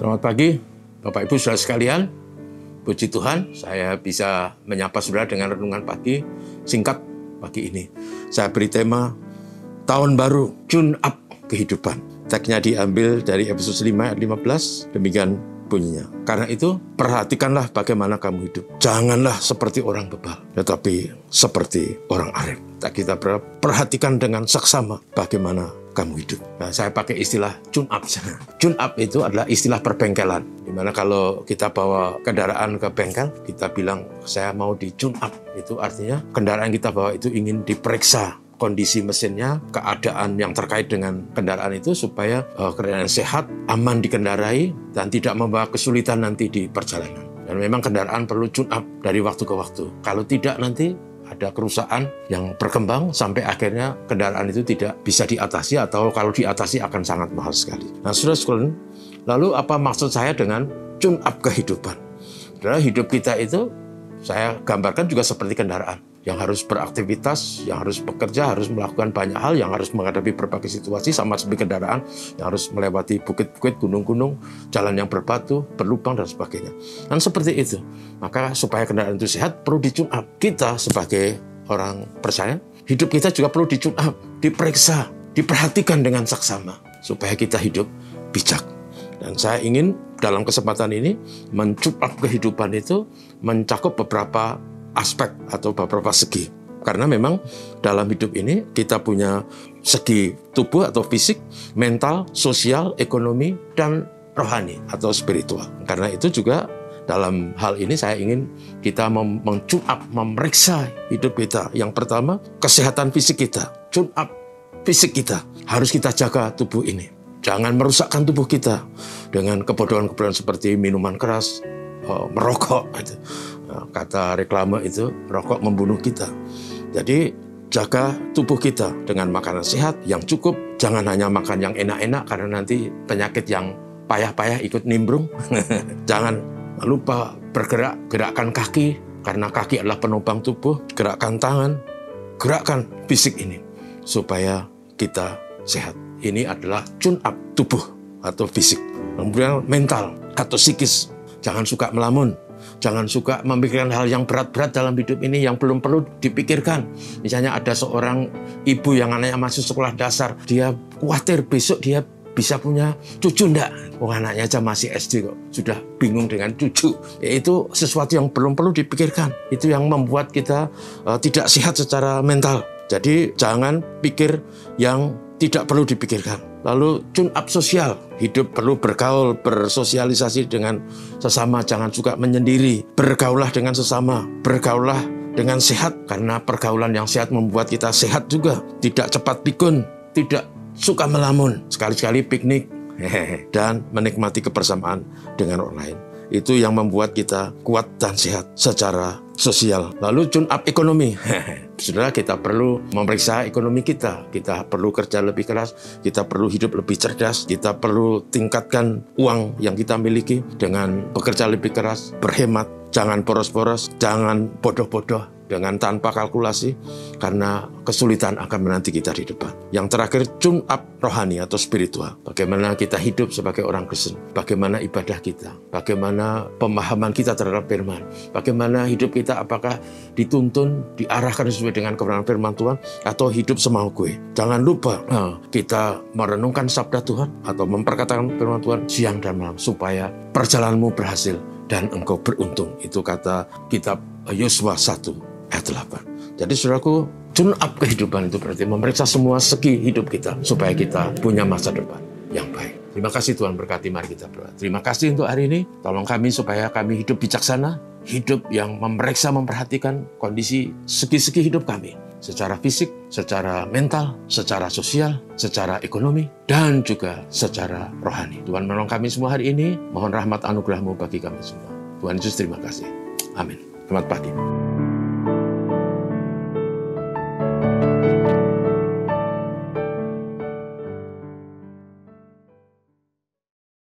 Selamat pagi, Bapak Ibu saudara sekalian. Puji Tuhan, saya bisa menyapa saudara dengan renungan pagi singkat pagi ini. Saya beri tema Tahun Baru, Tune Up Kehidupan. Teksnya diambil dari Efesus 5 ayat 15, demikian bunyinya. Karena itu, perhatikanlah bagaimana kamu hidup. Janganlah seperti orang bebal, tetapi seperti orang arif. Kita perhatikan dengan saksama bagaimana kamu hidup. Nah, saya pakai istilah tune up. Tune up itu adalah istilah perbengkelan. Dimana kalau kita bawa kendaraan ke bengkel, kita bilang saya mau di tune up. Itu artinya kendaraan kita bawa itu ingin diperiksa kondisi mesinnya, keadaan yang terkait dengan kendaraan itu supaya kendaraan sehat, aman dikendarai, dan tidak membawa kesulitan nanti di perjalanan. Dan memang kendaraan perlu tune up dari waktu ke waktu. Kalau tidak nanti ada kerusakan yang berkembang sampai akhirnya kendaraan itu tidak bisa diatasi atau kalau diatasi akan sangat mahal sekali. Nah, saudara sekalian, lalu apa maksud saya dengan tune up kehidupan? Adalah hidup kita itu saya gambarkan juga seperti kendaraan yang harus beraktivitas, yang harus bekerja, harus melakukan banyak hal, yang harus menghadapi berbagai situasi sama seperti kendaraan, yang harus melewati bukit-bukit, gunung-gunung, jalan yang berbatu, berlubang, dan sebagainya. Dan seperti itu, maka supaya kendaraan itu sehat, perlu di-tune up. Kita sebagai orang percaya, hidup kita juga perlu di-tune up, diperiksa, diperhatikan dengan saksama, supaya kita hidup bijak. Dan saya ingin dalam kesempatan ini, men-tune up kehidupan itu mencakup beberapa aspek atau beberapa segi. Karena memang dalam hidup ini kita punya segi tubuh atau fisik, mental, sosial, ekonomi, dan rohani atau spiritual. Karena itu juga dalam hal ini saya ingin kita men-tune up, memeriksa hidup kita. Yang pertama, kesehatan fisik kita. Tune up fisik kita. Harus kita jaga tubuh ini. Jangan merusakkan tubuh kita dengan kebodohan-kebodohan seperti minuman keras, merokok. Kata reklame itu, rokok membunuh kita. Jadi jaga tubuh kita dengan makanan sehat yang cukup. Jangan hanya makan yang enak-enak karena nanti penyakit yang payah-payah ikut nimbrung. Jangan lupa bergerak, gerakkan kaki karena kaki adalah penopang tubuh. Gerakkan tangan, gerakkan fisik ini supaya kita sehat. Ini adalah tune up tubuh atau fisik. Kemudian mental atau psikis. Jangan suka melamun. Jangan suka memikirkan hal yang berat-berat dalam hidup ini yang belum perlu dipikirkan. Misalnya ada seorang ibu yang anaknya masih sekolah dasar. Dia khawatir besok dia bisa punya cucu enggak? Anaknya aja masih SD kok. Sudah bingung dengan cucu. Itu sesuatu yang belum perlu dipikirkan. Itu yang membuat kita tidak sehat secara mental. Jadi jangan pikir yang tidak perlu dipikirkan. Lalu tune up sosial. Hidup perlu bergaul, bersosialisasi dengan sesama. Jangan suka menyendiri. Bergaulah dengan sesama. Bergaulah dengan sehat. Karena pergaulan yang sehat membuat kita sehat juga. Tidak cepat pikun. Tidak suka melamun. Sekali-sekali piknik. Dan menikmati kebersamaan dengan orang lain. Itu yang membuat kita kuat dan sehat secara sosial. Lalu tune up ekonomi. Saudara, kita perlu memeriksa ekonomi kita. Kita perlu kerja lebih keras. Kita perlu hidup lebih cerdas. Kita perlu tingkatkan uang yang kita miliki dengan bekerja lebih keras, berhemat. Jangan boros-boros, jangan bodoh-bodoh dengan tanpa kalkulasi, karena kesulitan akan menanti kita di depan. Yang terakhir, tune up rohani atau spiritual. Bagaimana kita hidup sebagai orang Kristen, bagaimana ibadah kita, bagaimana pemahaman kita terhadap firman, bagaimana hidup kita apakah dituntun, diarahkan sesuai dengan kebenaran firman Tuhan, atau hidup semau gue. Jangan lupa kita merenungkan sabda Tuhan atau memperkatakan firman Tuhan siang dan malam, supaya perjalananmu berhasil dan engkau beruntung. Itu kata kitab Yosua 1 ayat 8. Jadi saudaraku, tune up kehidupan itu berarti memeriksa semua segi hidup kita supaya kita punya masa depan yang baik. Terima kasih Tuhan, berkati, mari kita berdoa. Terima kasih untuk hari ini. Tolong kami supaya kami hidup bijaksana, hidup yang memeriksa, memperhatikan kondisi segi-segi hidup kami. Secara fisik, secara mental, secara sosial, secara ekonomi, dan juga secara rohani. Tuhan menolong kami semua hari ini. Mohon rahmat anugerah-Mu bagi kami semua. Tuhan Yesus, terima kasih. Amin. Selamat pagi.